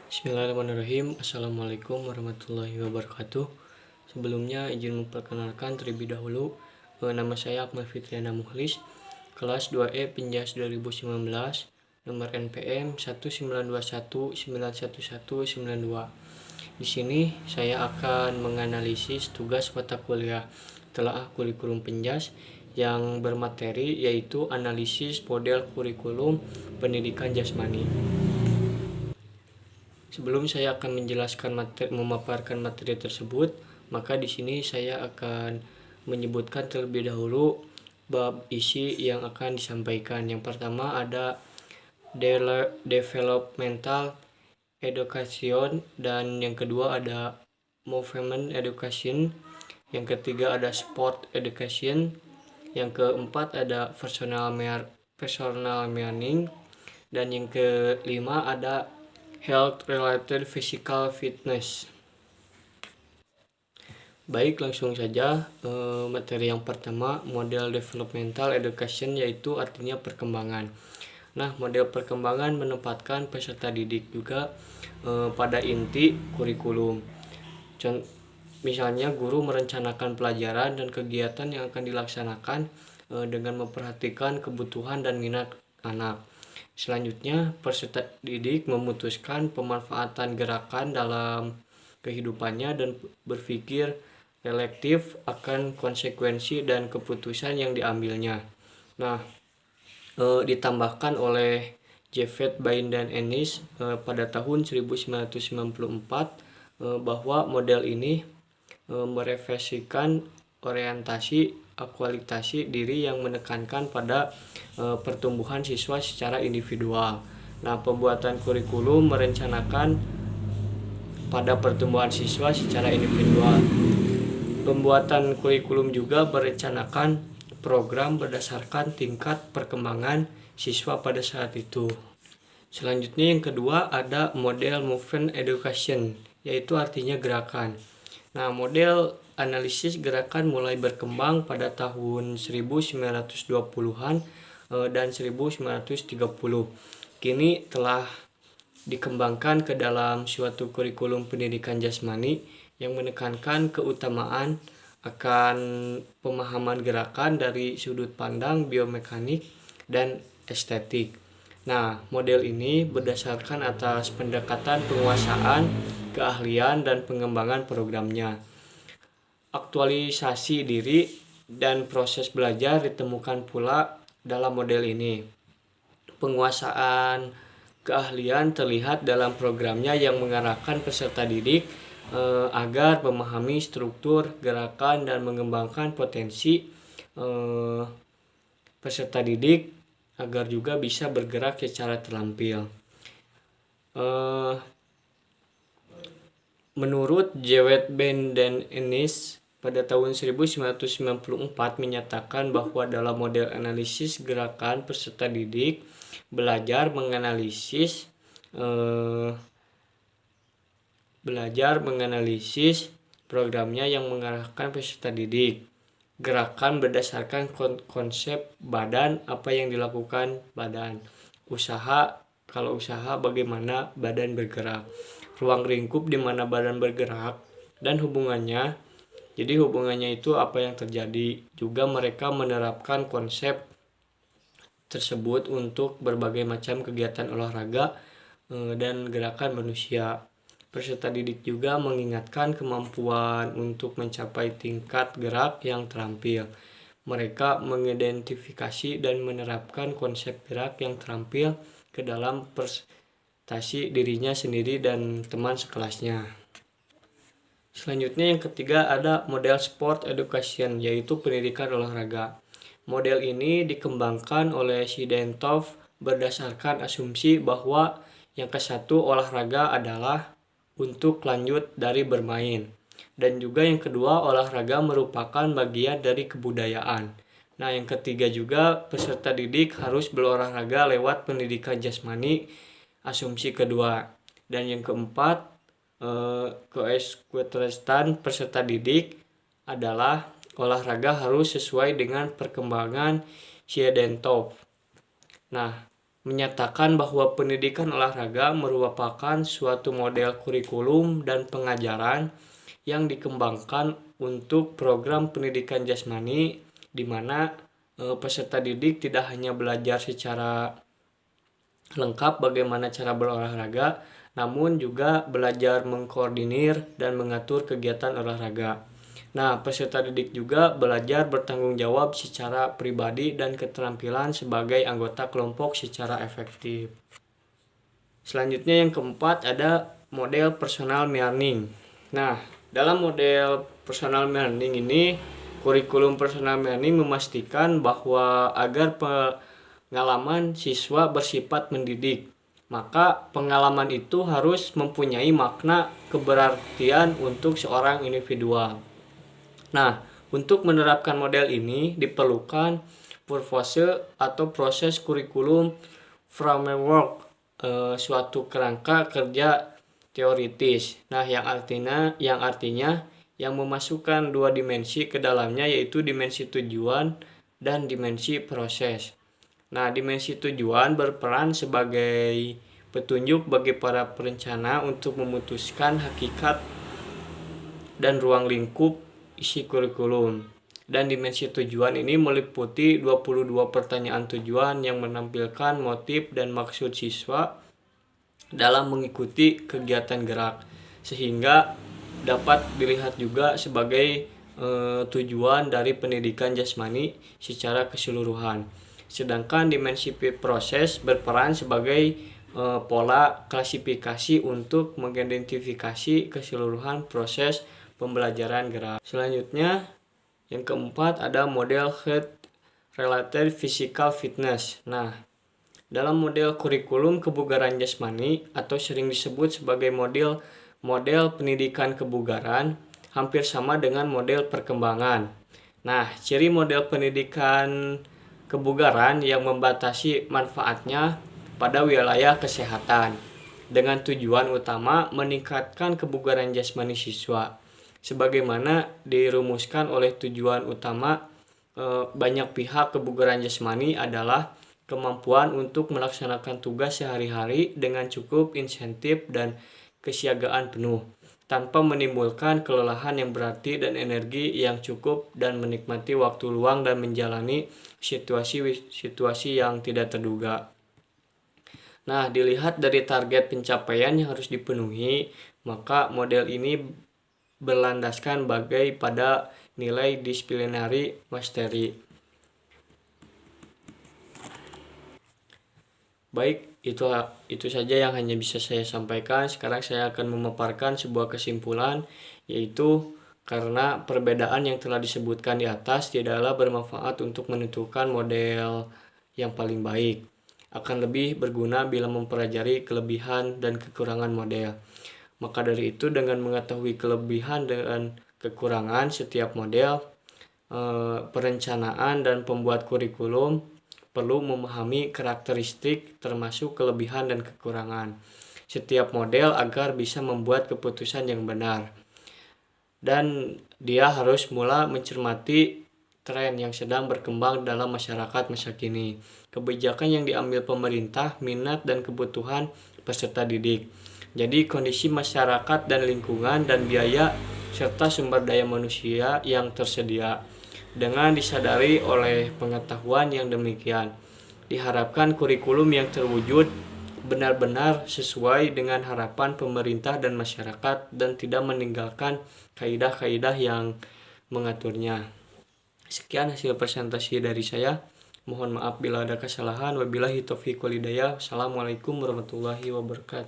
Bismillahirrahmanirrahim. Assalamualaikum warahmatullahi wabarakatuh. Sebelumnya izin memperkenalkan terlebih dahulu, nama saya Akmal Fitriana Muhlis, kelas 2E Pinjas 2019, nomor NPM 192191192. Di sini saya akan menganalisis tugas mata kuliah telaah kurikulum Pinjas yang bermateri yaitu analisis model kurikulum pendidikan jasmani. Sebelum saya akan menjelaskan memaparkan materi tersebut, maka di sini saya akan menyebutkan terlebih dahulu bab isi yang akan disampaikan. Yang pertama ada developmental education, dan yang kedua ada movement education, yang ketiga ada sport education, yang keempat ada personal learning, dan yang kelima ada health related physical fitness. Baik, langsung saja materi yang pertama, model developmental education, yaitu artinya perkembangan. Nah, model perkembangan menempatkan peserta didik juga pada inti kurikulum. Misalnya guru merencanakan pelajaran dan kegiatan yang akan dilaksanakan dengan memperhatikan kebutuhan dan minat anak. Selanjutnya, peserta didik memutuskan pemanfaatan gerakan dalam kehidupannya dan berpikir reflektif akan konsekuensi dan keputusan yang diambilnya. Nah, ditambahkan oleh Jeffet, Bain, dan Ennis pada tahun 1994 bahwa model ini merefleksikan orientasi akualitasi diri yang menekankan pada pertumbuhan siswa secara individual. Nah, pembuatan kurikulum merencanakan pada pertumbuhan siswa secara individual. Pembuatan kurikulum juga merencanakan program berdasarkan tingkat perkembangan siswa pada saat itu. Selanjutnya yang kedua ada model movement education, yaitu artinya gerakan. Nah, model analisis gerakan mulai berkembang pada tahun 1920-an dan 1930. Kini telah dikembangkan ke dalam suatu kurikulum pendidikan jasmani yang menekankan keutamaan akan pemahaman gerakan dari sudut pandang biomekanik dan estetik. Nah, model ini berdasarkan atas pendekatan penguasaan, keahlian, dan pengembangan programnya. Aktualisasi diri dan proses belajar ditemukan pula dalam model ini. Penguasaan keahlian terlihat dalam programnya yang mengarahkan peserta didik agar memahami struktur gerakan dan mengembangkan potensi peserta didik agar juga bisa bergerak secara terampil. Menurut Jewett, Bain, dan Ennis pada tahun 1994 menyatakan bahwa dalam model analisis gerakan peserta didik belajar menganalisis programnya yang mengarahkan peserta didik. Gerakan berdasarkan konsep badan, apa yang dilakukan badan. Usaha, kalau usaha bagaimana badan bergerak. Ruang lingkup di mana badan bergerak dan hubungannya. Jadi hubungannya itu apa yang terjadi. Juga mereka menerapkan konsep tersebut untuk berbagai macam kegiatan olahraga dan gerakan manusia. Peserta didik juga mengingatkan kemampuan untuk mencapai tingkat gerak yang terampil. Mereka mengidentifikasi dan menerapkan konsep gerak yang terampil ke dalam prestasi dirinya sendiri dan teman sekelasnya. Selanjutnya yang ketiga ada model sport education, yaitu pendidikan olahraga. Model ini dikembangkan oleh Sidentov berdasarkan asumsi bahwa yang kesatu olahraga adalah untuk lanjut dari bermain, dan juga yang kedua olahraga merupakan bagian dari kebudayaan. Nah, yang ketiga juga peserta didik harus berolahraga lewat pendidikan jasmani, asumsi kedua. Dan yang keempat keeksekutan peserta didik adalah olahraga harus sesuai dengan perkembangan Sidentov. Nah, menyatakan bahwa pendidikan olahraga merupakan suatu model kurikulum dan pengajaran yang dikembangkan untuk program pendidikan jasmani, di mana peserta didik tidak hanya belajar secara lengkap bagaimana cara berolahraga, namun juga belajar mengkoordinir dan mengatur kegiatan olahraga. Nah, peserta didik juga belajar bertanggung jawab secara pribadi dan keterampilan sebagai anggota kelompok secara efektif. Selanjutnya yang keempat ada model personal learning. Nah, dalam model personal learning ini, kurikulum personal learning memastikan bahwa agar pengalaman siswa bersifat mendidik, maka pengalaman itu harus mempunyai makna keberartian untuk seorang individual. Nah, untuk menerapkan model ini diperlukan purpose atau proses kurikulum framework, suatu kerangka kerja teoritis. Nah, yang artinya yang memasukkan dua dimensi ke dalamnya, yaitu dimensi tujuan dan dimensi proses. Nah, dimensi tujuan berperan sebagai petunjuk bagi para perencana untuk memutuskan hakikat dan ruang lingkup isi kurikulum. Dan dimensi tujuan ini meliputi 22 pertanyaan tujuan yang menampilkan motif dan maksud siswa dalam mengikuti kegiatan gerak, sehingga dapat dilihat juga sebagai tujuan dari pendidikan jasmani secara keseluruhan. Sedangkan dimensi proses berperan sebagai pola klasifikasi untuk mengidentifikasi keseluruhan proses pembelajaran gerak. Selanjutnya yang keempat ada model health related physical fitness. Nah, dalam model kurikulum kebugaran jasmani atau sering disebut sebagai model pendidikan kebugaran, hampir sama dengan model perkembangan. Nah, ciri model pendidikan kebugaran yang membatasi manfaatnya pada wilayah kesehatan dengan tujuan utama meningkatkan kebugaran jasmani siswa. Sebagaimana dirumuskan oleh tujuan utama banyak pihak kebugaran jasmani adalah kemampuan untuk melaksanakan tugas sehari-hari dengan cukup insentif dan kesiagaan penuh, tanpa menimbulkan kelelahan yang berarti dan energi yang cukup, dan menikmati waktu luang dan menjalani situasi yang tidak terduga. Nah, dilihat dari target pencapaian yang harus dipenuhi, maka model ini berlandaskan pada nilai disiplinary mastery. Baik, itu saja yang hanya bisa saya sampaikan. Sekarang saya akan memaparkan sebuah kesimpulan, yaitu karena perbedaan yang telah disebutkan di atas tidaklah bermanfaat untuk menentukan model yang paling baik. Akan lebih berguna bila mempelajari kelebihan dan kekurangan model. Maka dari itu, dengan mengetahui kelebihan dan kekurangan setiap model, perencanaan dan pembuat kurikulum perlu memahami karakteristik termasuk kelebihan dan kekurangan setiap model agar bisa membuat keputusan yang benar. Dan dia harus mulai mencermati tren yang sedang berkembang dalam masyarakat masa kini, kebijakan yang diambil pemerintah, minat dan kebutuhan peserta didik. Jadi kondisi masyarakat dan lingkungan dan biaya serta sumber daya manusia yang tersedia. Dengan disadari oleh pengetahuan yang demikian, diharapkan kurikulum yang terwujud benar-benar sesuai dengan harapan pemerintah dan masyarakat dan tidak meninggalkan kaidah-kaidah yang mengaturnya. Sekian hasil presentasi dari saya. Mohon maaf bila ada kesalahan. Wabillahi taufiq wal hidayah. Assalamualaikum warahmatullahi wabarakatuh.